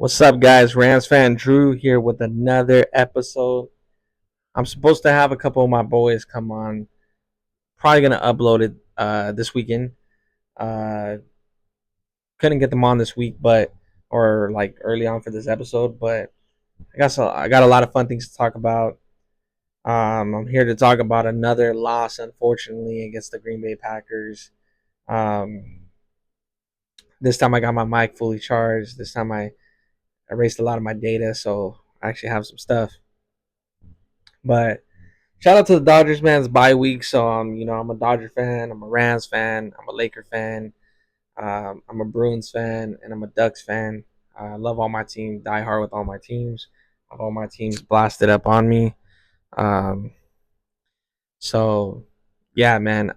What's up, guys? Rams fan Drew here with another episode. I'm supposed to have a couple of my boys come on. Probably gonna upload it this weekend. Uh, couldn't get them on this week, but or like early on for this episode, but I got a lot of fun things to talk about. I'm here to talk about another loss, unfortunately, against the Green Bay Packers. Um, this time I got my mic fully charged. This time I erased a lot of my data, so I actually have some stuff. But shout out to the Dodgers, man. It's bye week, so I'm a Dodger fan. I'm a Rams fan. I'm a Laker fan. I'm a Bruins fan, and I'm a Ducks fan. I love all my teams. Die hard with all my teams. I have all my teams blasted up on me. Um, so yeah, man.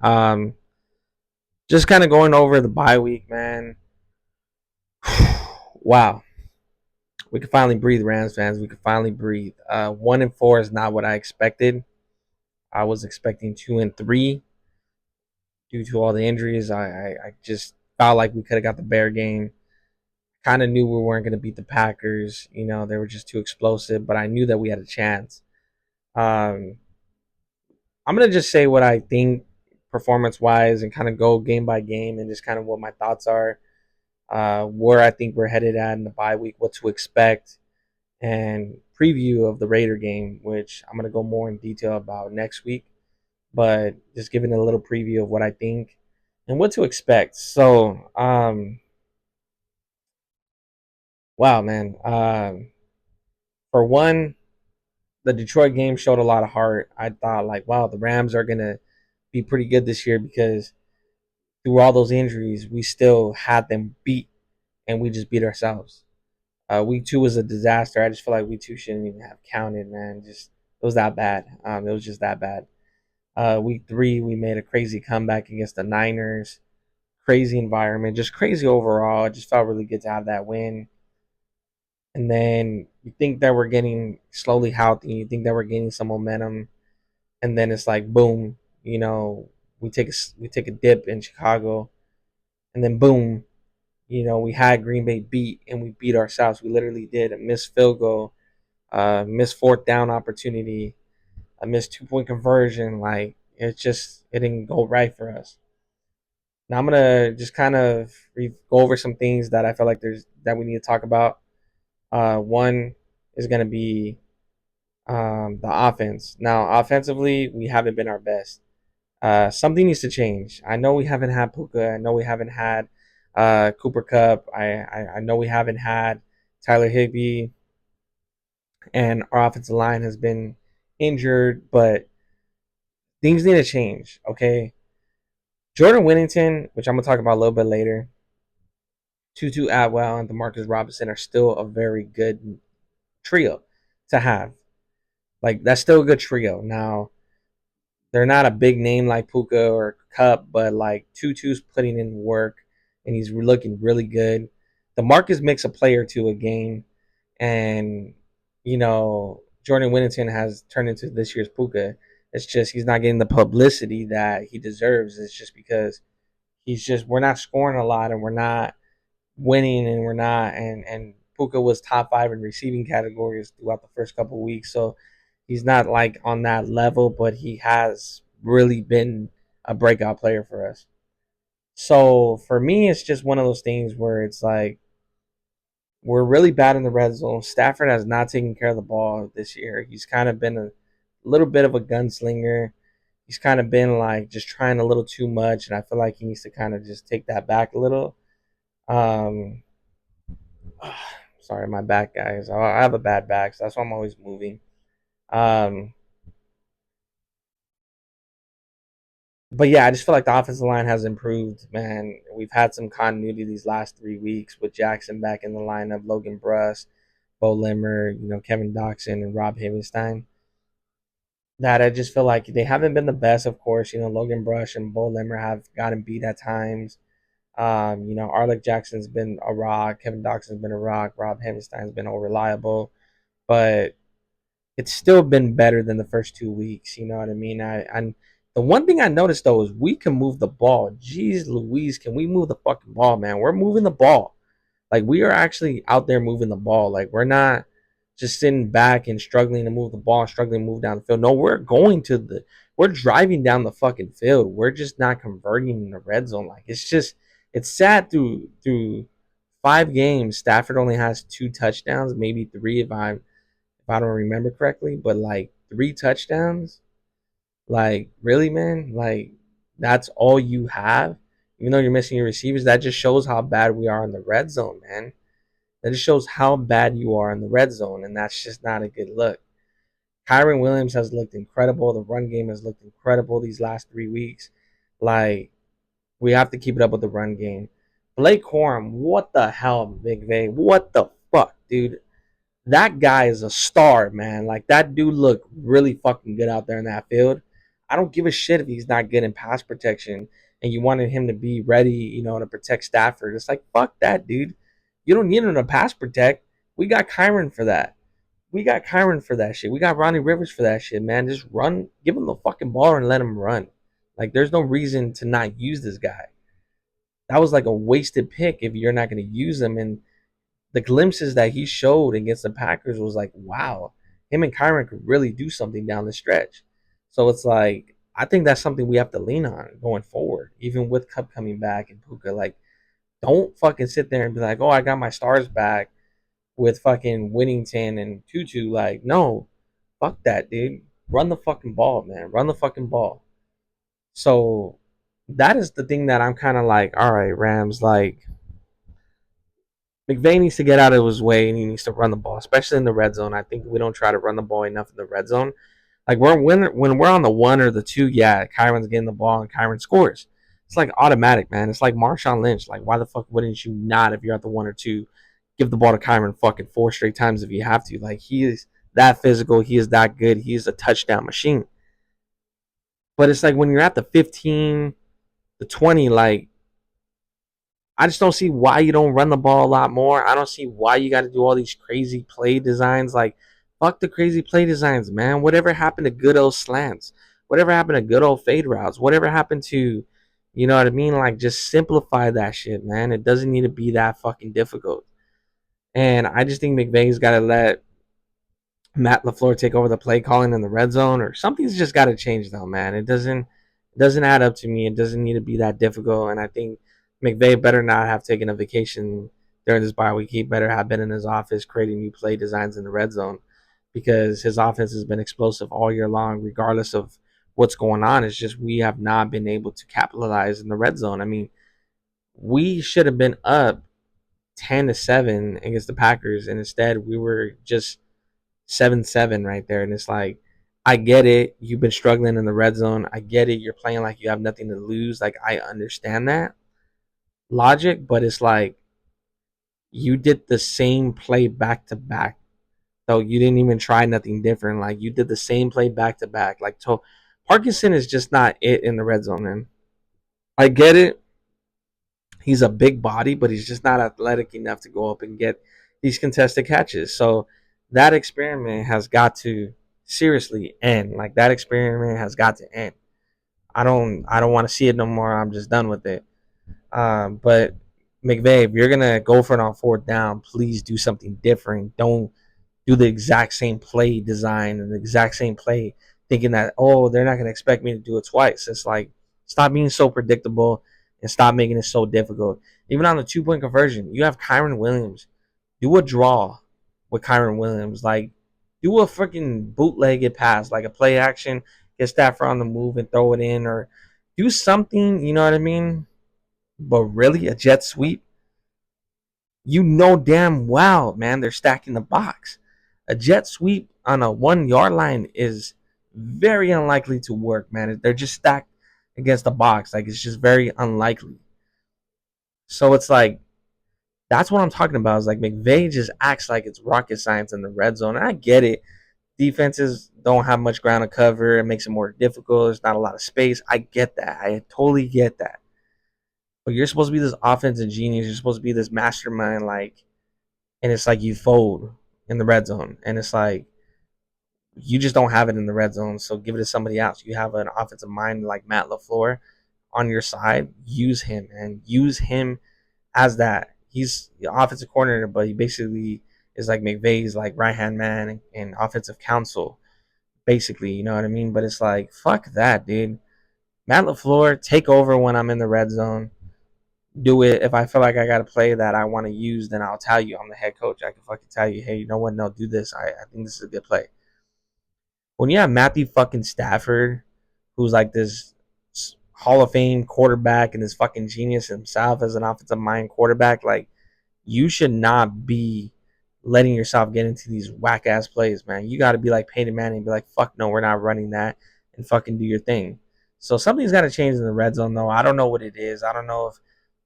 Just kind of going over the bye week, man. Wow, we can finally breathe, Rams fans. We can finally breathe. 1-4 is not what I expected. I was expecting 2-3 due to all the injuries. I just felt like we could have got the Bear game. Kind of knew we weren't going to beat the Packers. You know, they were just too explosive, but I knew that we had a chance. Um, I'm going to just say what I think performance wise and kind of go game by game and just kind of what my thoughts are, where I think we're headed at in the bye week, what to expect, and preview of the Raider game, which I'm going to go more in detail about next week. But just giving a little preview of what I think and what to expect. So, wow, man. For one, the Detroit game showed a lot of heart. I thought, like, wow, the Rams are gonna be pretty good this year because through all those injuries, we still had them beat, and we just beat ourselves. Week two was a disaster. I just feel like week two shouldn't even have counted, man. Just it was that bad. It was just that bad. Week three, we made a crazy comeback against the Niners. Crazy environment, just crazy overall. It just felt really good to have that win. And then you think that we're getting slowly healthy, you think that we're gaining some momentum, and then it's like boom, you know, we take a dip in Chicago, and then boom, we had Green Bay beat, and we beat ourselves. We literally did a missed field goal, missed fourth down opportunity, a missed 2 point conversion. Like it didn't go right for us. Now I'm gonna just kind of go over some things that I feel like there's that we need to talk about. One is gonna be the offense. Now, offensively, we haven't been our best. Something needs to change. I know we haven't had Puka. I know we haven't had Cooper Cup. I know we haven't had Tyler Higbee, and our offensive line has been injured, but things need to change. Okay, Jordan Whittington, which I'm gonna talk about a little bit later, Tutu Atwell, and Demarcus Robinson are still a very good trio to have. Like that's still a good trio. Now they're not a big name like Puka or Cup, but like Tutu's putting in work and he's looking really good. The Marcus makes a play or two a game, and Jordan Whittington has turned into this year's Puka. It's just he's not getting the publicity that he deserves. It's just because we're not scoring a lot and we're not winning and we're not and Puka was top five in receiving categories throughout the first couple of weeks. So he's not like on that level, but he has really been a breakout player for us. So for me, it's just one of those things where it's like we're really bad in the red zone. Stafford has not taken care of the ball this year. He's kind of been a little bit of a gunslinger. He's kind of been like just trying a little too much, and I feel like he needs to kind of just take that back a little. Um, Sorry, my back, guys. I have a bad back, so that's why I'm always moving. Um, but yeah, I just feel like the offensive line has improved, man. We've had some continuity these last 3 weeks with Jackson back in the lineup, Logan Bruss, Bo Limmer, Kevin Doxson, and Rob Havenstein. That I just feel like they haven't been the best, of course. Logan Brush and Bo Limmer have gotten beat at times. Arlec Jackson's been a rock, Kevin Doxson's been a rock, Rob Havenstein's been unreliable, but it's still been better than the first 2 weeks. You know what I mean? And the one thing I noticed though is we can move the ball. Jeez Louise, can we move the fucking ball, man? We're moving the ball. Like we are actually out there moving the ball. Like we're not just sitting back and struggling to move the ball, struggling to move down the field. No, we're driving down the fucking field. We're just not converting in the red zone. Like it's sad through 5 games. Stafford only has 2 touchdowns, maybe three if I don't remember correctly, but like 3 touchdowns. Like really, man. Like that's all you have. Even though you're missing your receivers, that just shows how bad we are in the red zone, man. That just shows how bad you are in the red zone, and that's just not a good look. Kyron Williams has looked incredible. The run game has looked incredible these last 3 weeks. Like, we have to keep it up with the run game. Blake Corum, what the hell, McVay? What the fuck, dude? That guy is a star, man. Like, that dude looked really fucking good out there in that field. I don't give a shit if he's not good in pass protection and you wanted him to be ready, to protect Stafford. It's like, fuck that, dude. You don't need him to pass protect. We got Kyron for that. We got Kyron for that shit. We got Ronnie Rivers for that shit, man. Just run, give him the fucking ball and let him run. Like, there's no reason to not use this guy. That was like a wasted pick if you're not going to use him. And the glimpses that he showed against the Packers was like, wow, him and Kyron could really do something down the stretch. So it's like, I think that's something we have to lean on going forward, even with Cup coming back and Puka. Like, don't fucking sit there and be like, oh, I got my stars back with fucking Whittington and Tutu. Like, no, fuck that, dude. Run the fucking ball, man. Run the fucking ball. So that is the thing that I'm kind of like, all right, Rams, like, McVay needs to get out of his way and he needs to run the ball, especially in the red zone. I think we don't try to run the ball enough in the red zone. Like when we're on the 1 or the 2, yeah, Kyron's getting the ball and Kyron scores. It's like automatic, man. It's like Marshawn Lynch. Like, why the fuck wouldn't you not, if you're at the 1 or 2, give the ball to Kyron fucking 4 straight times if you have to? Like, he is that physical. He is that good. He is a touchdown machine. But it's like when you're at the 15, the 20, like, I just don't see why you don't run the ball a lot more. I don't see why you got to do all these crazy play designs. Like, fuck the crazy play designs, man. Whatever happened to good old slants? Whatever happened to good old fade routes? Whatever happened to, you know what I mean? Like, just simplify that shit, man. It doesn't need to be that fucking difficult. And I just think McVay's got to let Matt LaFleur take over the play calling in the red zone, or something's just got to change, though, man. It doesn't add up to me. It doesn't need to be that difficult. And I think McVay better not have taken a vacation during this bye week. He better have been in his office creating new play designs in the red zone, because his offense has been explosive all year long, regardless of what's going on. It's just we have not been able to capitalize in the red zone. I mean, we should have been up 10-7 against the Packers, and instead we were just 7-7 right there. And it's like, I get it. You've been struggling in the red zone. I get it. You're playing like you have nothing to lose. Like, I understand that logic, but it's like you did the same play back to back. So you didn't even try nothing different. Like, you did the same play back to back. Like, so Parkinson is just not it in the red zone, man. I get it. He's a big body, but he's just not athletic enough to go up and get these contested catches. So that experiment has got to seriously end. Like, that experiment has got to end. I don't want to see it no more. I'm just done with it. But McVay, if you're gonna go for it on 4th down, please do something different. Don't do the exact same play design and the exact same play, thinking that, oh, they're not gonna expect me to do it twice. It's like, stop being so predictable and stop making it so difficult. Even on the 2 point conversion, you have Kyron Williams. Do a draw with Kyron Williams. Like, do a freaking bootlegged pass, like a play action, get Stafford on the move and throw it in, or do something. You know what I mean? But really, a jet sweep? You know damn well, man, they're stacking the box. A jet sweep on a 1 yard line is very unlikely to work, man. They're just stacked against the box. Like, it's just very unlikely. So it's like, that's what I'm talking about. Is like, McVay just acts like it's rocket science in the red zone. And I get it. Defenses don't have much ground to cover. It makes it more difficult. There's not a lot of space. I get that. I totally get that. But you're supposed to be this offensive genius. You're supposed to be this mastermind, like, and it's like you fold in the red zone, and it's like you just don't have it in the red zone. So give it to somebody else. You have an offensive mind like Matt LaFleur on your side. Use him and use him as that. he's the offensive coordinator, but he basically is like McVay's like right hand man and offensive counsel, basically. You know what I mean? But it's like fuck that, dude. Matt LaFleur, take over when I'm in the red zone. Do it. If I feel like I got a play that I want to use, then I'll tell you. I'm the head coach. I can fucking tell you, hey, you know what? No, do this. I think this is a good play. When you have Matthew fucking Stafford, who's like this Hall of Fame quarterback and this fucking genius himself as an offensive mind quarterback, like you should not be letting yourself get into these whack ass plays, man. You got to be like Peyton Manning and be like, fuck no, we're not running that, and fucking do your thing. So something's got to change in the red zone, though. I don't know what it is. I don't know if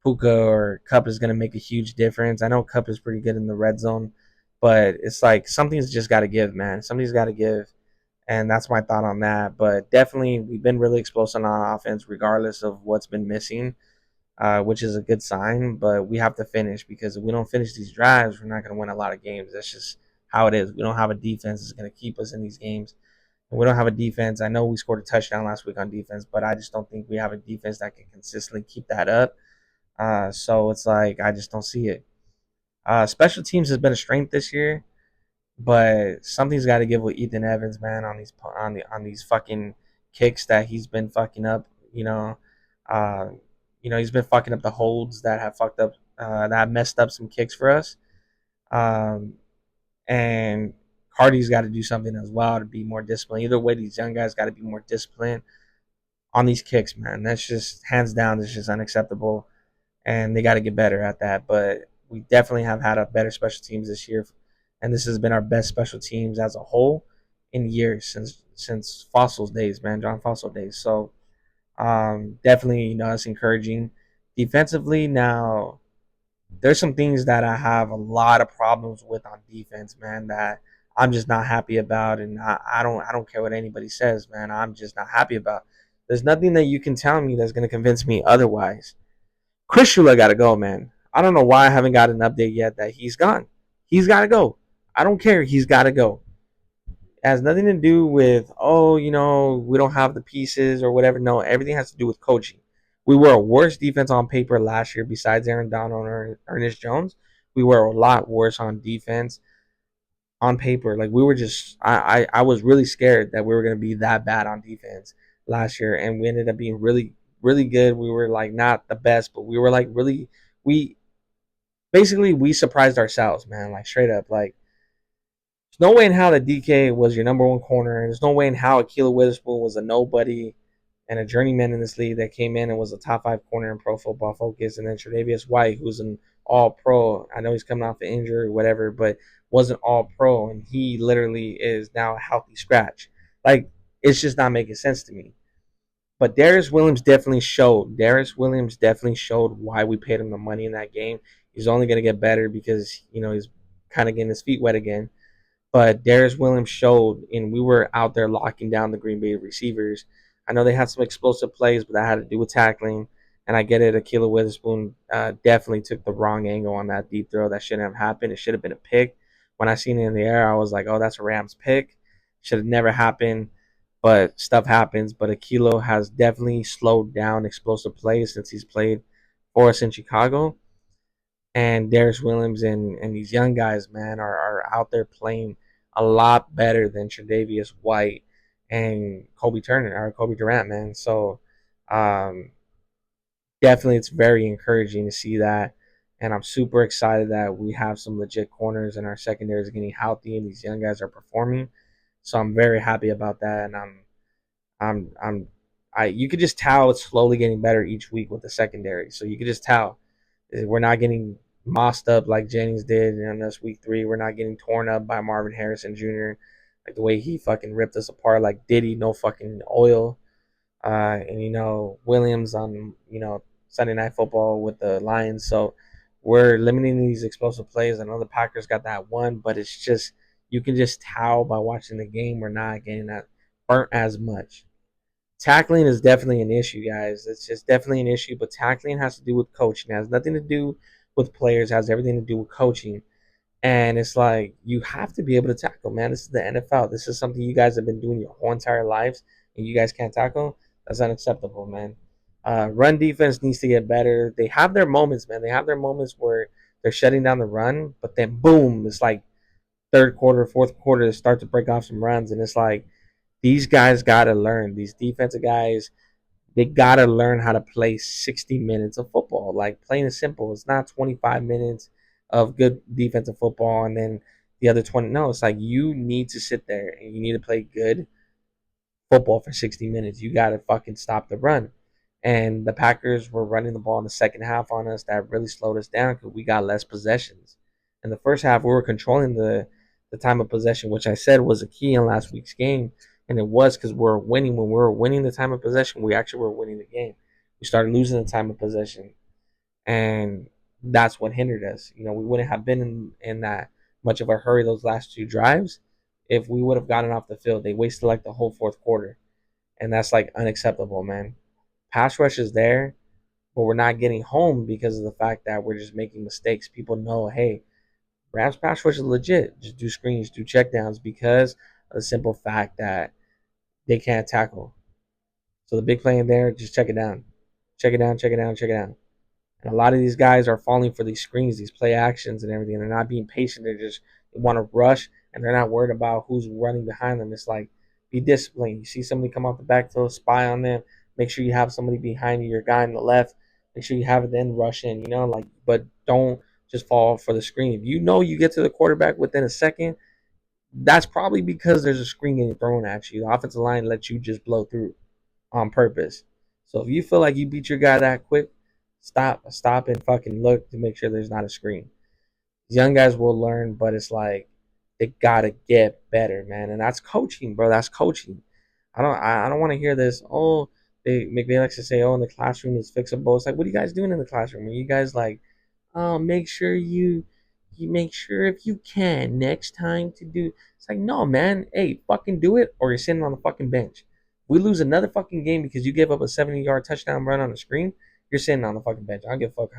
Puka or Cup is going to make a huge difference. I know Cup is pretty good in the red zone, but it's like something's just got to give, man. Something's got to give. And that's my thought on that. But definitely, we've been really explosive on offense, regardless of what's been missing, which is a good sign. But we have to finish because if we don't finish these drives, we're not going to win a lot of games. That's just how it is. We don't have a defense that's going to keep us in these games. And we don't have a defense. I know we scored a touchdown last week on defense, but I just don't think we have a defense that can consistently keep that up. So it's like I just don't see it. Special teams has been a strength this year, but something's got to give with Ethan Evans, man, on these fucking kicks that he's been fucking up. Uh, he's been fucking up the holds that have fucked up, that have messed up some kicks for us. Um, and Cardi's got to do something as well to be more disciplined. Either way, these young guys got to be more disciplined on these kicks, man. That's just hands down. That's just unacceptable, and they got to get better at that. But we definitely have had a better special teams this year, and this has been our best special teams as a whole in years since Fossil's days, man, John Fossil days. So definitely, it's encouraging. Defensively, now there's some things that I have a lot of problems with on defense, man. That I'm just not happy about, and I don't care what anybody says, man. I'm just not happy about. There's nothing that you can tell me that's gonna convince me otherwise. Chris Shula got to go, man. I don't know why I haven't got an update yet that he's gone. He's got to go. I don't care. He's got to go. It has nothing to do with, we don't have the pieces or whatever. No, everything has to do with coaching. We were a worse defense on paper last year besides Aaron Donald and Ernest Jones. We were a lot worse on defense on paper. Like we were just, I was really scared that we were going to be that bad on defense last year, and we ended up being really, really good. We were like not the best, but we were like really, we basically we surprised ourselves, man. Like straight up, like there's no way in how that DK was your number one corner, and there's no way in how Ahkello Witherspoon was a nobody and a journeyman in this league that came in and was a top 5 corner in Pro Football Focus, and then Tre'Davious White, who's an All Pro. I know he's coming off an injury or whatever, but wasn't All Pro, and he literally is now a healthy scratch. Like it's just not making sense to me. But Darius Williams definitely showed. Darius Williams definitely showed why we paid him the money in that game. He's only going to get better because he's kind of getting his feet wet again. But Darius Williams showed, and we were out there locking down the Green Bay receivers. I know they had some explosive plays, but that had to do with tackling. And I get it. Ahkello Witherspoon definitely took the wrong angle on that deep throw. That shouldn't have happened. It should have been a pick. When I seen it in the air, I was like, "Oh, that's a Rams pick." Should have never happened. But stuff happens. But Ahkello has definitely slowed down explosive plays since he's played for us in Chicago. And Darius Williams and these young guys, man, are out there playing a lot better than Tre'Davious White and Kobe Turner or Kobe Durant, man. So um, definitely it's very encouraging to see that. And I'm super excited that we have some legit corners and our secondary is getting healthy and these young guys are performing. So I'm very happy about that. And I'm you could just tell it's slowly getting better each week with the secondary. So you could just tell we're not getting mossed up like Jennings did in this week 3. We're not getting torn up by Marvin Harrison Jr. Like the way he fucking ripped us apart like Diddy, no fucking oil. And Williams on Sunday Night Football with the Lions. So we're limiting these explosive plays. I know the Packers got that one, but it's just you can just tell by watching the game we're not getting that burnt as much. Tackling is definitely an issue, guys. It's just definitely an issue, but tackling has to do with coaching. It has nothing to do with players. It has everything to do with coaching. And it's like you have to be able to tackle, man. This is the NFL. This is something you guys have been doing your whole entire lives, and you guys can't tackle. That's unacceptable, man. Run defense needs to get better. They have their moments, man. They have their moments where they're shutting down the run, but then boom, it's like third quarter, fourth quarter, they start to break off some runs, and it's like these guys got to learn. These defensive guys, they got to learn how to play 60 minutes of football. Like plain and simple, it's not 25 minutes of good defensive football and then the other 20. No, it's like you need to sit there and you need to play good football for 60 minutes. You got to fucking stop the run. And the Packers were running the ball in the second half on us. That really slowed us down because we got less possessions. In the first half, we were controlling the time of possession, which I said was a key in last week's game. And it was because we were winning. When we were winning the time of possession, we actually were winning the game. We started losing the time of possession. And that's what hindered us. We wouldn't have been in that much of a hurry those last two drives if we would have gotten off the field. They wasted like the whole fourth quarter. And that's like unacceptable, man. Pass rush is there, but we're not getting home because of the fact that we're just making mistakes. People know, hey, Rams pass rush is legit. Just do screens, do checkdowns because of the simple fact that they can't tackle. So the big play in there, just check it down. Check it down, check it down, check it down. And a lot of these guys are falling for these screens, these play actions and everything. They're not being patient. They want to rush and they're not worried about who's running behind them. It's like be disciplined. You see somebody come off the backfield, spy on them. Make sure you have somebody behind you, your guy on the left. Make sure you have it then rush in, but don't just fall for the screen. If you know you get to the quarterback within a second, that's probably because there's a screen getting thrown at you. The offensive line lets you just blow through on purpose. So if you feel like you beat your guy that quick, stop and fucking look to make sure there's not a screen. These young guys will learn, but it's like they gotta get better, man. And that's coaching, bro. That's coaching. I don't want to hear this. Oh, they McVay likes to say, oh, in the classroom is fixable. It's like, what are you guys doing in the classroom? Are you guys like, oh, make sure you make sure if you can next time to do. It's like, no, man. Hey, fucking do it, or you're sitting on the fucking bench. We lose another fucking game because you gave up a 70-yard touchdown run on the screen. You're sitting on the fucking bench. I don't give a fuck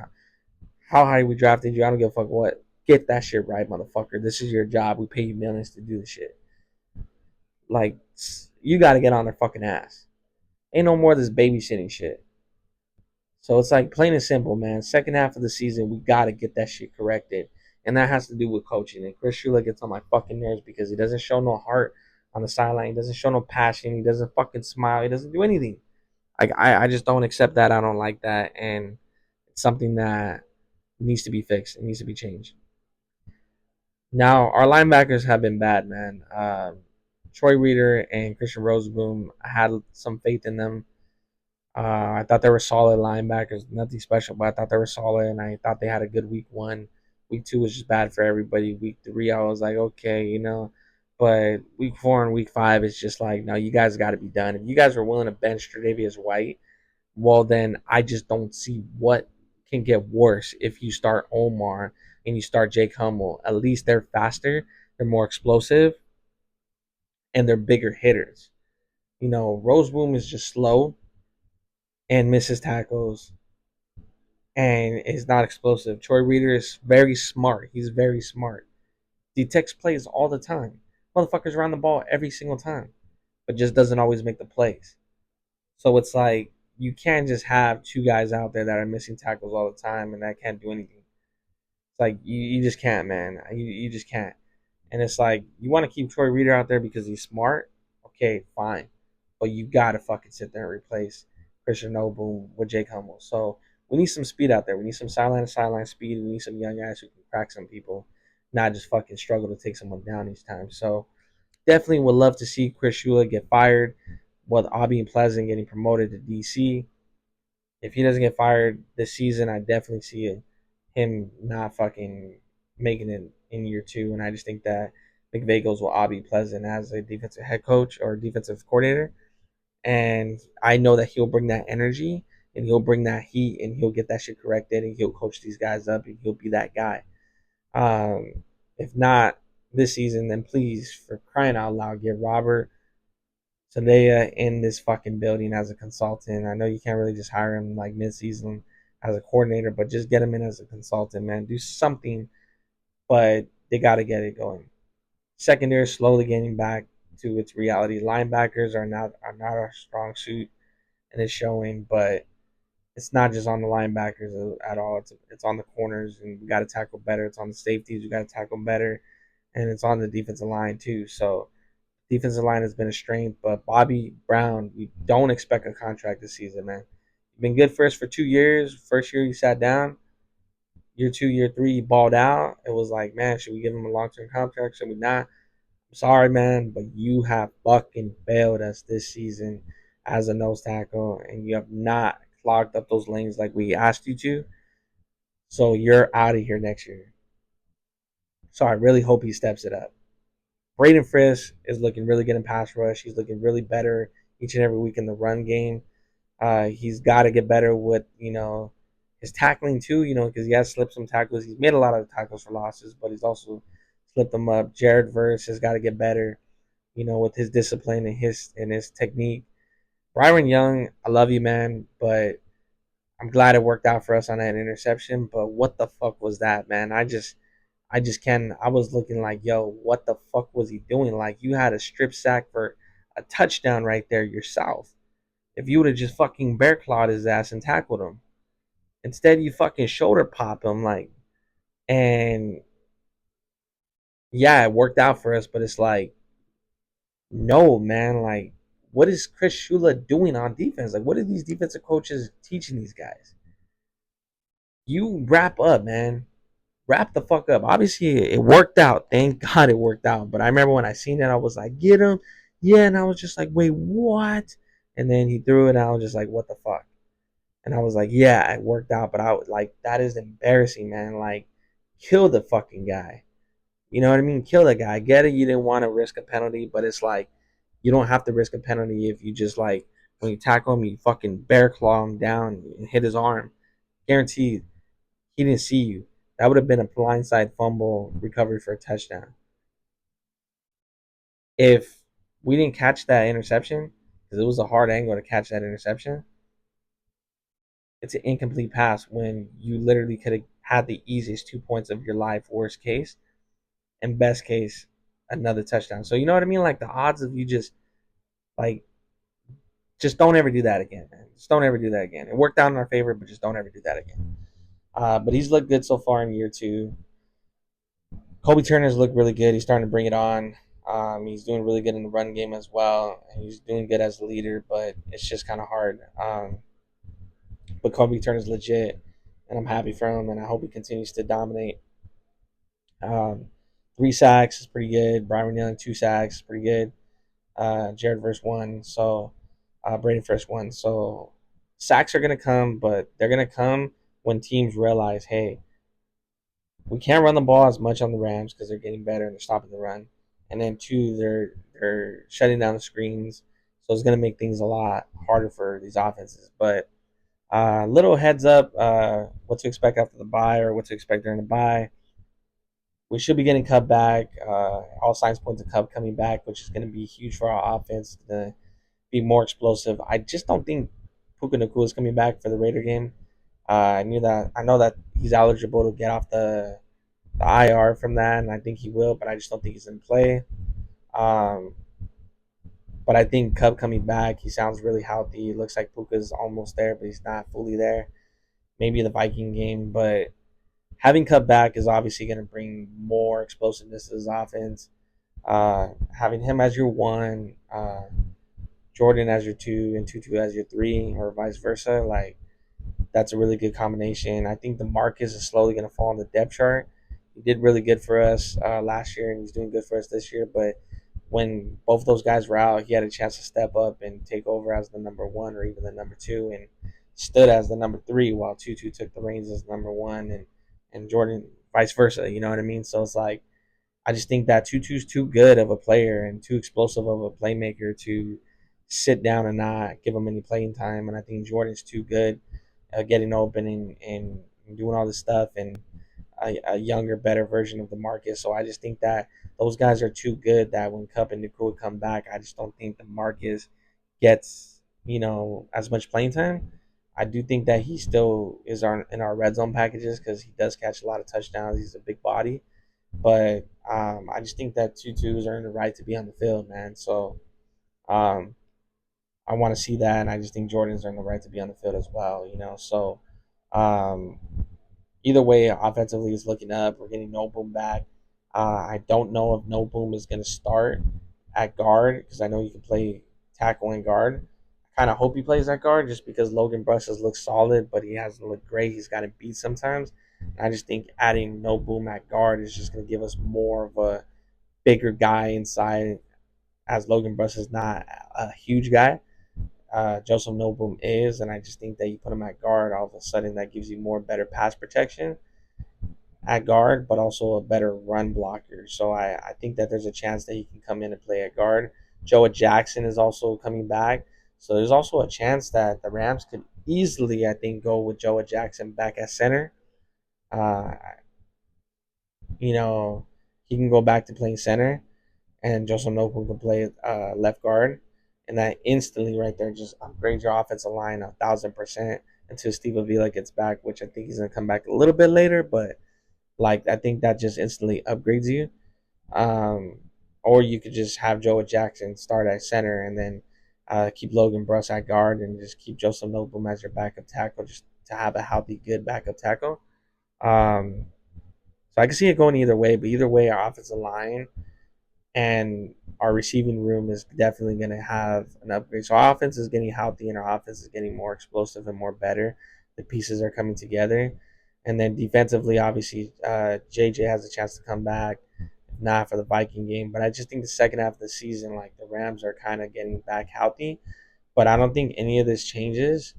how high we drafted you. I don't give a fuck what. Get that shit right, motherfucker. This is your job. We pay you millions to do the shit. Like, you got to get on their fucking ass. Ain't no more of this babysitting shit. So it's like plain and simple, man. Second half of the season, we got to get that shit corrected. And that has to do with coaching. And Chris Shula gets on my fucking nerves because he doesn't show no heart on the sideline. He doesn't show no passion. He doesn't fucking smile. He doesn't do anything. I just don't accept that. I don't like that. And it's something that needs to be fixed. It needs to be changed. Now, our linebackers have been bad, man. Troy Reader and Christian Roseboom, I had some faith in them. I thought they were solid linebackers, nothing special, but I thought they were solid, and I thought they had a good week one. Week two was just bad for everybody. Week three, I was like, okay. But week four and week five, it's just like, no, you guys got to be done. If you guys are willing to bench Tre'Davious White, well, then I just don't see what can get worse if you start Omar and you start Jake Hummel. At least they're faster, they're more explosive, and they're bigger hitters. Roseboom is just slow and misses tackles and is not explosive. Troy Reader is very smart. He's very smart. Detects plays all the time. Motherfuckers around the ball every single time, but just doesn't always make the plays. So it's like you can't just have two guys out there that are missing tackles all the time and that can't do anything. It's like you just can't, man. You just can't. And it's like you want to keep Troy Reader out there because he's smart. Okay, fine, but you gotta fucking sit there and replace Christian Noble with Jake Hummel. So we need some speed out there. We need some sideline to sideline speed. We need some young guys who can crack some people, not just fucking struggle to take someone down each time. So definitely would love to see Chris Shula get fired, with Abby and Pleasant getting promoted to DC. If he doesn't get fired this season, I definitely see him not fucking making it in year two. And I just think that McVay goes with Abby Pleasant as a defensive head coach or defensive coordinator. And I know that he'll bring that energy and he'll bring that heat and he'll get that shit corrected and he'll coach these guys up and he'll be that guy. If not this season, then please, for crying out loud, get Robert Sadea in this fucking building as a consultant. I know you can't really just hire him like mid-season as a coordinator, but just get him in as a consultant, man. Do something, but they got to get it going. Secondary slowly getting back to its reality. Linebackers are not a strong suit, and it's showing. But it's not just on the linebackers at all. It's on the corners, and we got to tackle better. It's on the safeties, we got to tackle better, and it's on the defensive line too. So defensive line has been a strength, but Bobby Brown, we don't expect a contract this season, man. You've been good for us for 2 years. First year you sat down. Year two, year three, you balled out. It was like, man, should we give him a long term contract? Should we not? I'm sorry, man, but you have fucking failed us this season as a nose tackle, and you have not clogged up those lanes like we asked you to. So you're out of here next year. So I really hope he steps it up. Braden Frisk is looking really good in pass rush. He's looking really better each and every week in the run game. He's got to get better with his tackling too. Because he has slipped some tackles. He's made a lot of tackles for losses, but he's also slipped them up. Jared Verse has got to get better. With his discipline and his technique. Byron Young, I love you, man, but I'm glad it worked out for us on that interception. But what the fuck was that, man? I just can't. I was looking like, yo, what the fuck was he doing? Like, you had a strip sack for a touchdown right there yourself. If you would have just fucking bear clawed his ass and tackled him, instead you fucking shoulder pop him, like, and yeah, it worked out for us. But it's like, no, man, like, what is Chris Shula doing on defense? Like, what are these defensive coaches teaching these guys? You wrap up, man. Wrap the fuck up. Obviously, it worked out. Thank God it worked out. But I remember when I seen it, I was like, get him. Yeah, and I was just like, wait, what? And then he threw it, and I was just like, what the fuck? And I was like, yeah, it worked out. But I was like, that is embarrassing, man. Like, kill the fucking guy. You know what I mean? Kill the guy. I get it. You didn't want to risk a penalty, but it's like, you don't have to risk a penalty if you just like, when you tackle him, you fucking bear claw him down and hit his arm. Guaranteed. He didn't see you. That would have been a blindside fumble recovery for a touchdown. If we didn't catch that interception, because it was a hard angle to catch that interception, it's an incomplete pass when you literally could have had the easiest 2 points of your life, worst case, and best case, another touchdown. So you know what I mean? Like the odds of you like just don't ever do that again, man. Just don't ever do that again. It worked out in our favor, but just don't ever do that again. But he's looked good so far in year two. Kobe Turner's looked really good. He's starting to bring it on. He's doing really good in the run game as well. And he's doing good as a leader, but it's just kind of hard. But Kobe Turner's legit, and I'm happy for him, and I hope he continues to dominate. Um, 3 sacks is pretty good. Brian Young 2 sacks, pretty good. Jared Verse 1. So Braden Fresh 1. So sacks are gonna come, but they're gonna come when teams realize, hey, we can't run the ball as much on the Rams because they're getting better and they're stopping the run. And then two, they're shutting down the screens, so it's gonna make things a lot harder for these offenses. But little heads up, what to expect after the bye or what to expect during the bye. We should be getting Cub back. All signs point to Cub coming back, which is going to be huge for our offense. To be more explosive. I just don't think Puka Nakua is coming back for the Raider game. I knew that. I know that he's eligible to get off the IR from that, and I think he will, but I just don't think he's in play. Um, but I think Cub coming back, he sounds really healthy. It looks like Puka's almost there, but he's not fully there. Maybe the Viking game, but having Cub back is obviously going to bring more explosiveness to his offense. Having him as your one, Jordan as your two, and Tutu as your three, or vice versa, like that's a really good combination. I think the Marcus is slowly going to fall on the depth chart. He did really good for us last year, and he's doing good for us this year. But when both those guys were out, he had a chance to step up and take over as the number one or even the number two, and stood as the number three while Tutu took the reins as number one, and Jordan vice versa. You know what I mean? So it's like I just think that Tutu's too good of a player and too explosive of a playmaker to sit down and not give him any playing time. And I think Jordan's too good getting open and doing all this stuff and a younger, better version of the Marcus. So I just think that those guys are too good that when Cup and Nakua come back, I just don't think the Marcus gets as much playing time. I do think that he still is in our red zone packages because he does catch a lot of touchdowns. He's a big body, but I just think that Tutus earned the right to be on the field, man. So um, I want to see that, and I just think Jordan's earned the right to be on the field as well. So um, either way, offensively is looking up. We're getting No Boom back. I don't know if No Boom is going to start at guard because I know you can play tackle and guard. I kind of hope he plays at guard just because Logan Bruss has looked solid, but he hasn't looked great. He's got it beat sometimes. And I just think adding No Boom at guard is just going to give us more of a bigger guy inside, as Logan Bruss is not a huge guy. Joseph Noble is, and I just think that you put him at guard, all of a sudden that gives you more better pass protection at guard, but also a better run blocker. So I think that there's a chance that he can come in and play at guard. Joe Jackson is also coming back. So there's also a chance that the Rams could easily, I think, go with Joe Jackson back at center. Uh, you know, he can go back to playing center, and Joseph Noble can play left guard. And that instantly right there just upgrades your offensive line 1,000% until Steve Avila gets back, which I think he's gonna come back a little bit later, but like I think that just instantly upgrades you. Um, or you could just have Joe Jackson start at center and then keep Logan Bruss at guard and just keep Joseph Noble as your backup tackle, just to have a healthy, good backup tackle. Um, so I can see it going either way, but either way, our offensive line and our receiving room is definitely going to have an upgrade. So our offense is getting healthy and our offense is getting more explosive and more better. The pieces are coming together. And then defensively, obviously, JJ has a chance to come back, if not for the Viking game. But I just think the second half of the season, like the Rams are kind of getting back healthy. But I don't think any of this changes.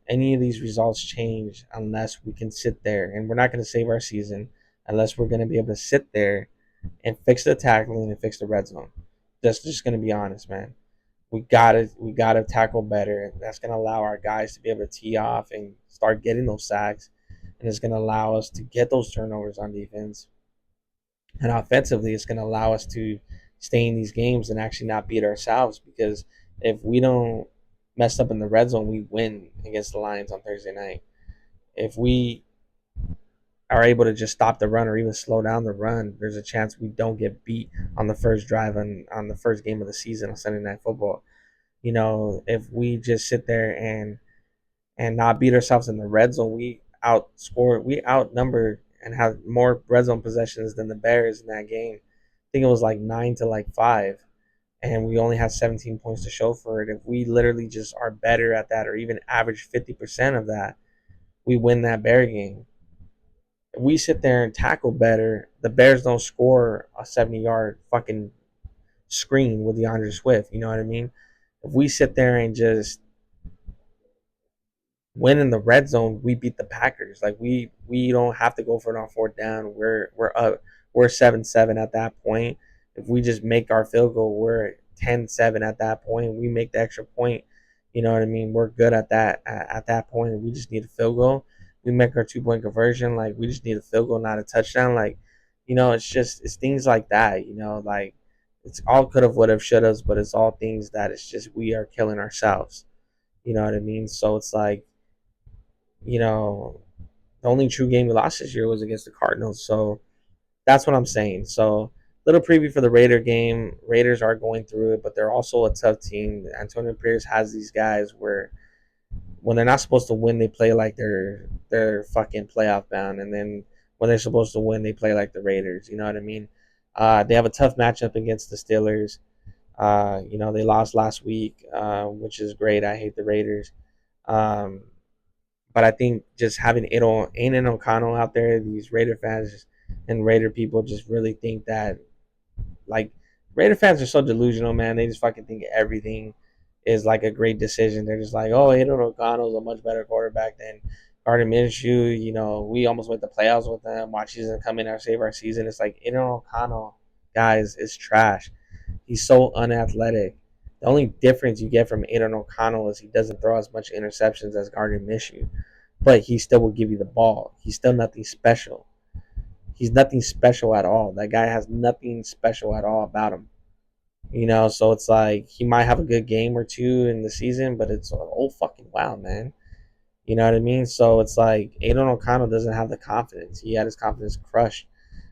Any of these results change unless we can sit there. And we're not going to save our season unless we're going to be able to sit there and fix the tackling and fix the red zone. That's just gonna be honest, man. We gotta tackle better. That's gonna allow our guys to be able to tee off and start getting those sacks, and it's gonna allow us to get those turnovers on defense. And offensively, it's gonna allow us to stay in these games and actually not beat ourselves because if we don't mess up in the red zone, we win against the Lions on Thursday night. If we are able to just stop the run or even slow down the run, there's a chance we don't get beat on the first drive on the first game of the season on Sunday Night Football. If we just sit there and not beat ourselves in the red zone, we outnumbered and have more red zone possessions than the Bears in that game. I think it was like 9-5, and we only had 17 points to show for it. If we literally just are better at that, or even average 50% of that, we win that Bear game. If we sit there and tackle better, the Bears don't score a 70-yard fucking screen with DeAndre Swift. You know what I mean? If we sit there and just win in the red zone, we beat the Packers. Like we don't have to go for it on fourth down. We're up. We're 7-7 at that point. If we just make our field goal, we're 10-7 at that point. We make the extra point. You know what I mean? We're good at that at that point. We just need a field goal. We make our 2 point conversion. Like we just need a field goal, not a touchdown. Like, it's things like that. Like it's all could have, would have, should have, but it's all things that it's just we are killing ourselves. You know what I mean? So it's like, you know, the only true game we lost this year was against the Cardinals. So that's what I'm saying. So little preview for the Raider game. Raiders are going through it, but they're also a tough team. Antonio Pierce has these guys where when they're not supposed to win, they play like they're fucking playoff bound, and then when they're supposed to win, they play like the Raiders. You know what I mean? They have a tough matchup against the Steelers. They lost last week, which is great. I hate the Raiders. Um, but I think just having Aiden O'Connell out there, these Raider fans and Raider people just really think that, like, Raider fans are so delusional, man. They just fucking think everything is like a great decision. They're just like, oh, Aiden O'Connell's a much better quarterback than Gardner Minshew. We almost went to playoffs with them. Watch he's gonna come in and save our season. It's like Aiden O'Connell, guys, is trash. He's so unathletic. The only difference you get from Aiden O'Connell is he doesn't throw as much interceptions as Gardner Minshew, but he still will give you the ball. He's still nothing special. He's nothing special at all. That guy has nothing special at all about him. So it's like he might have a good game or two in the season, but it's oh fucking wow, man. You know what I mean? So it's like Aiden O'Connell doesn't have the confidence. He had his confidence crushed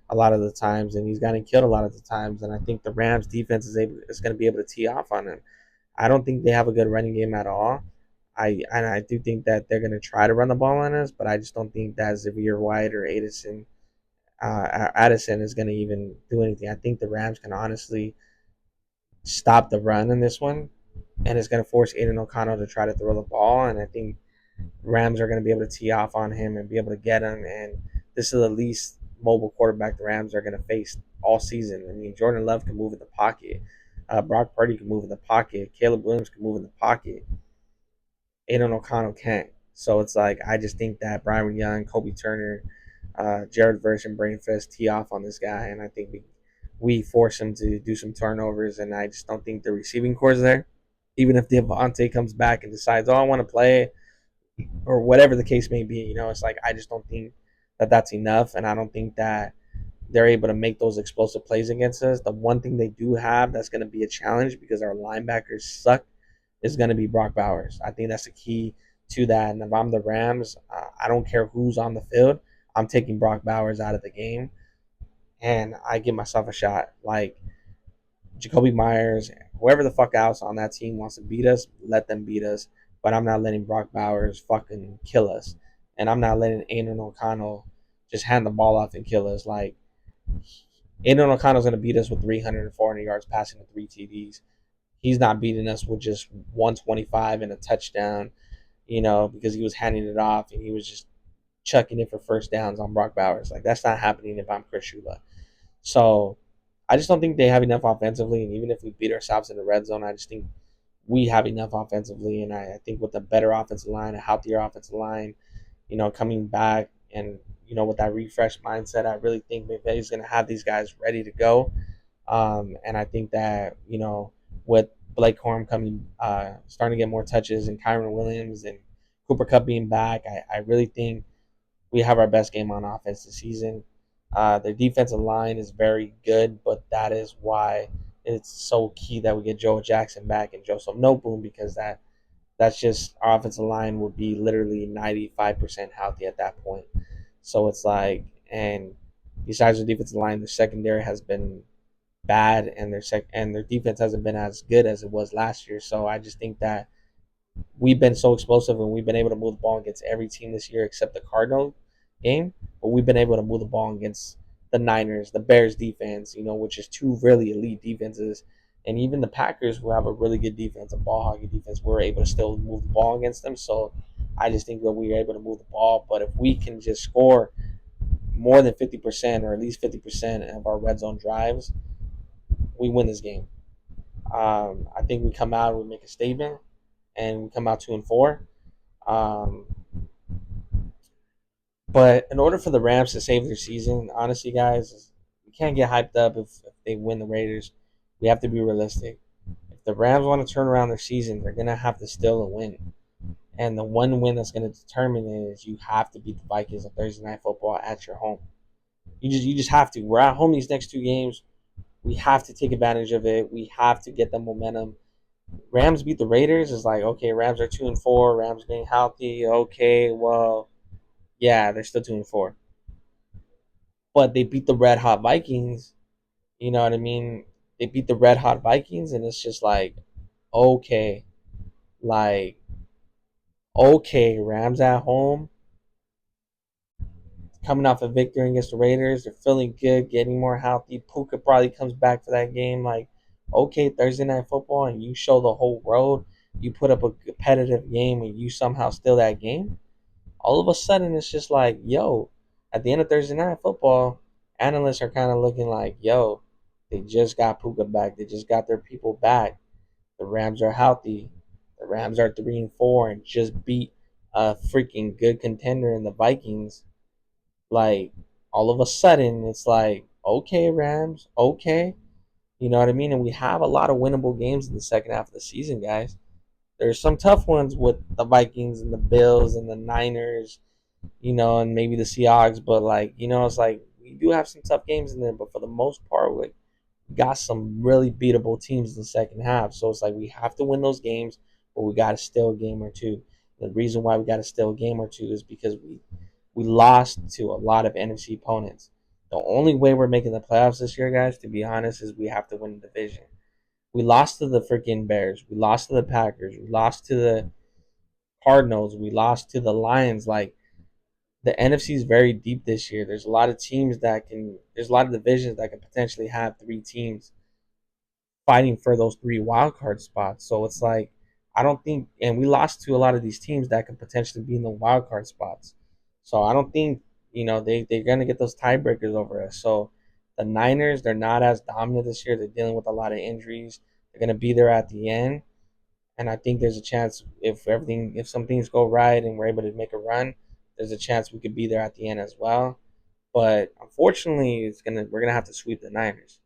a lot of the times, and he's gotten killed a lot of the times. And I think the Rams defense is going to be able to tee off on him. I don't think they have a good running game at all. I do think that they're gonna try to run the ball on us, but I just don't think that Xavier White or Addison is gonna even do anything. I think the Rams can honestly stop the run in this one, and it's gonna force Aiden O'Connell to try to throw the ball, and I think Rams are going to be able to tee off on him and be able to get him. And this is the least mobile quarterback the Rams are going to face all season. I mean, Jordan Love can move in the pocket. Brock Purdy can move in the pocket. Caleb Williams can move in the pocket. Aiden O'Connell can't. So it's like, I just think that Brian Young, Kobe Turner, Jared Verse, and Brainfest tee off on this guy. And I think we force him to do some turnovers. And I just don't think the receiving core is there. Even if Devontae comes back and decides, oh, I want to play, or whatever the case may be. It's like I just don't think that that's enough, and I don't think that they're able to make those explosive plays against us. The one thing they do have that's going to be a challenge because our linebackers suck is going to be Brock Bowers. I think that's the key to that. And if I'm the Rams, I don't care who's on the field. I'm taking Brock Bowers out of the game, and I give myself a shot. Like Jacoby Myers, whoever the fuck else on that team wants to beat us, let them beat us. But I'm not letting Brock Bowers fucking kill us. And I'm not letting Aiden O'Connell just hand the ball off and kill us. Like, Aiden O'Connell's going to beat us with 300 and 400 yards passing and 3 TDs. He's not beating us with just 125 and a touchdown, because he was handing it off and he was just chucking it for first downs on Brock Bowers. Like, that's not happening if I'm Chris Shula. So I just don't think they have enough offensively. And even if we beat ourselves in the red zone, I just think we have enough offensively. And I think with a better offensive line, a healthier offensive line, coming back and, with that refreshed mindset, I really think McVay's going to have these guys ready to go. And I think that, with Blake Corum coming, starting to get more touches, and Kyron Williams and Cooper Kupp being back, I really think we have our best game on offense this season. Their defensive line is very good, but that is why it's so key that we get Joe Jackson back and Joseph Noteboom, because that's just our offensive line would be literally 95% healthy at that point. So it's like, and besides the defensive line, the secondary has been bad, and their defense hasn't been as good as it was last year. So I just think that we've been so explosive and we've been able to move the ball against every team this year except the Cardinal game, but we've been able to move the ball against the Niners, the Bears defense, which is two really elite defenses, and even the Packers, who have a really good defense, a ball hockey defense, we're able to still move the ball against them. So I just think that we are able to move the ball, but if we can just score more than 50% or at least 50% of our red zone drives, we win this game. I think we come out, we make a statement, and we come out 2-4. Um, but in order for the Rams to save their season, honestly, guys, we can't get hyped up if they win the Raiders. We have to be realistic. If the Rams want to turn around their season, they're gonna have to still win. And the one win that's gonna determine it is you have to beat the Vikings on Thursday Night Football at your home. You just have to. We're at home these next 2 games. We have to take advantage of it. We have to get the momentum. Rams beat the Raiders is like, okay, Rams are 2-4. Rams getting healthy. Okay, well, yeah, they're still 2-4. But they beat the Red Hot Vikings. You know what I mean? They beat the Red Hot Vikings, and it's just like, okay, like, okay, Rams at home, coming off a victory against the Raiders. They're feeling good, getting more healthy. Puka probably comes back for that game. Like, okay, Thursday Night Football, and you show the whole road. You put up a competitive game, and you somehow steal that game. All of a sudden, it's just like, yo, at the end of Thursday Night Football, analysts are kind of looking like, yo, they just got Puka back. They just got their people back. The Rams are healthy. The Rams are 3-4 and just beat a freaking good contender in the Vikings. Like, all of a sudden, it's like, okay, Rams, okay. You know what I mean? And we have a lot of winnable games in the second half of the season, guys. There's some tough ones with the Vikings and the Bills and the Niners, and maybe the Seahawks, but like, it's like we do have some tough games in there, but for the most part, we got some really beatable teams in the second half. So it's like we have to win those games, but we got to steal a game or two. The reason why we got to steal a game or two is because we lost to a lot of NFC opponents. The only way we're making the playoffs this year, guys, to be honest, is we have to win the division. We lost to the freaking Bears. We lost to the Packers. We lost to the Cardinals. We lost to the Lions. Like, the NFC is very deep this year. There's a lot of teams that can. There's a lot of divisions that can potentially have three teams fighting for those three wild card spots. So it's like, I don't think, and we lost to a lot of these teams that could potentially be in the wild card spots. So I don't think, they're gonna get those tiebreakers over us. So the Niners, they're not as dominant this year. They're dealing with a lot of injuries. They're gonna be there at the end, and I think there's a chance, if some things go right and we're able to make a run, there's a chance we could be there at the end as well. But unfortunately, we're gonna have to sweep the Niners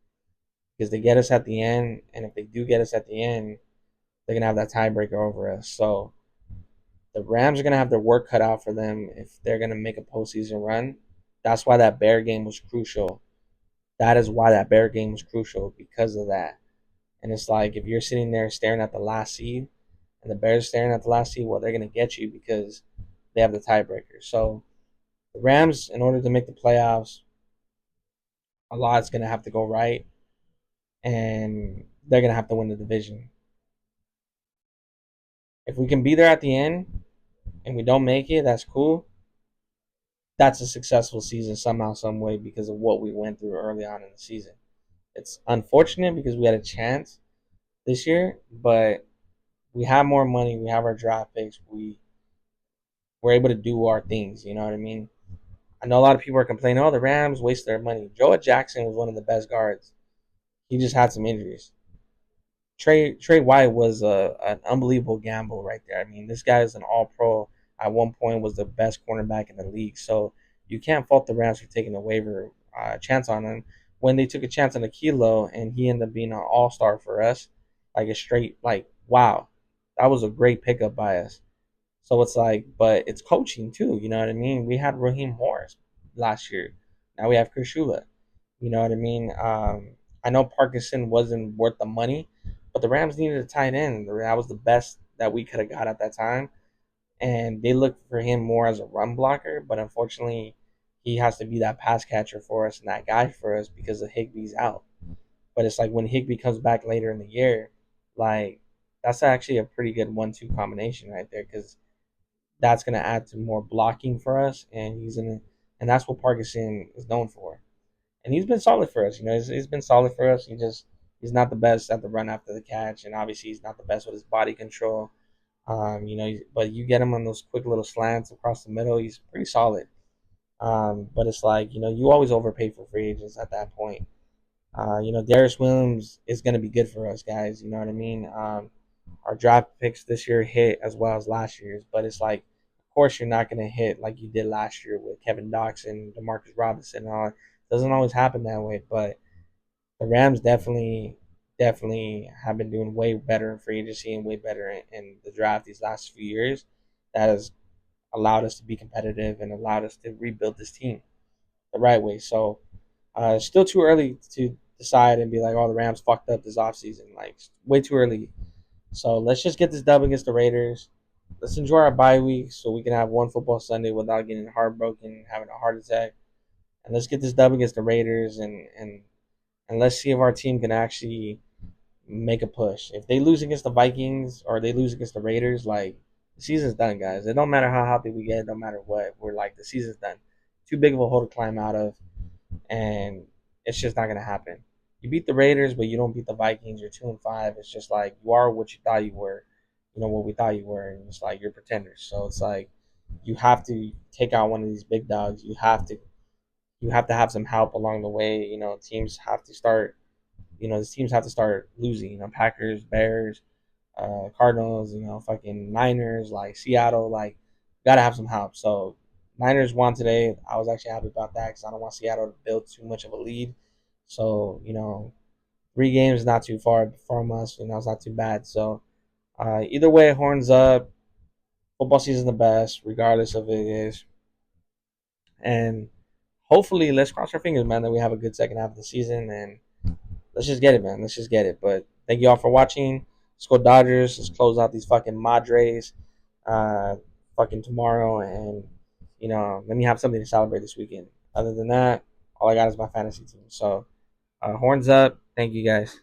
because they get us at the end, and if they do get us at the end, they're gonna have that tiebreaker over us. So the Rams are gonna have their work cut out for them if they're gonna make a postseason run. That's why that Bear game was crucial. That is why that Bear game was crucial, because of that. And it's like, if you're sitting there staring at the last seed, and the Bears staring at the last seed, well, they're gonna get you because they have the tiebreaker. So the Rams, in order to make the playoffs, a lot's gonna have to go right, and they're gonna have to win the division. If we can be there at the end and we don't make it, that's cool. That's a successful season somehow, some way, because of what we went through early on in the season. It's unfortunate because we had a chance this year, but we have more money. We have our draft picks. We're able to do our things. You know what I mean? I know a lot of people are complaining, oh, the Rams waste their money. Joe Jackson was one of the best guards. He just had some injuries. Trey White was an unbelievable gamble right there. I mean, this guy is an All Pro. At one point, was the best cornerback in the league. So you can't fault the Rams for taking a waiver chance on him. When they took a chance on Akilo and he ended up being an All Star for us, like a straight, like, wow, that was a great pickup by us. So it's like, but it's coaching too. You know what I mean? We had Raheem Morris last year. Now we have Chris Shula. You know what I mean? I know Parkinson wasn't worth the money, but the Rams needed a tight end. That was the best that we could have got at that time, and they looked for him more as a run blocker. But unfortunately, he has to be that pass catcher for us and that guy for us because of Higbee's out. But it's like when Higbee comes back later in the year, like, that's actually a pretty good 1-2 combination right there, because that's gonna add to more blocking for us, and and that's what Parkinson is known for, and he's been solid for us. He's been solid for us. He's not the best at the run after the catch, and obviously he's not the best with his body control. But you get him on those quick little slants across the middle, he's pretty solid. But it's like, you always overpay for free agents at that point. Darius Williams is going to be good for us, guys. You know what I mean? Our draft picks this year hit as well as last year's, but it's like, of course, you're not going to hit like you did last year with Kevin Dotson, Demarcus Robinson, and all. It doesn't always happen that way, but the Rams definitely have been doing way better in free agency and way better in the draft these last few years. That has allowed us to be competitive and allowed us to rebuild this team the right way. So it's still too early to decide and be like, oh, the Rams fucked up this offseason. Like, way too early. So let's just get this dub against the Raiders. Let's enjoy our bye week so we can have one football Sunday without getting heartbroken, having a heart attack. And let's get this dub against the Raiders, and let's see if our team can actually make a push. If they lose against the Vikings or they lose against the Raiders, like, the season's done, guys. It don't matter how healthy we get, no matter what. We're like, the season's done. Too big of a hole to climb out of, and it's just not gonna happen. You beat the Raiders, but you don't beat the Vikings. You're 2-5. It's just like, you are what you thought you were. You know what we thought you were, and it's like, you're pretenders. So it's like, you have to take out one of these big dogs. You have to have some help along the way. Teams have to start. These teams have to start losing. Packers, Bears, Cardinals. Fucking Niners, like Seattle. Like, gotta have some help. So Niners won today. I was actually happy about that because I don't want Seattle to build too much of a lead. So 3 games not too far from us. It's not too bad. So either way, horns up. Football season the best, regardless of it is. And hopefully, let's cross our fingers, man, that we have a good second half of the season, and let's just get it, man. Let's just get it. But thank you all for watching. Let's go Dodgers. Let's close out these fucking Madres fucking tomorrow, and let me have something to celebrate this weekend. Other than that, all I got is my fantasy team. So horns up. Thank you guys.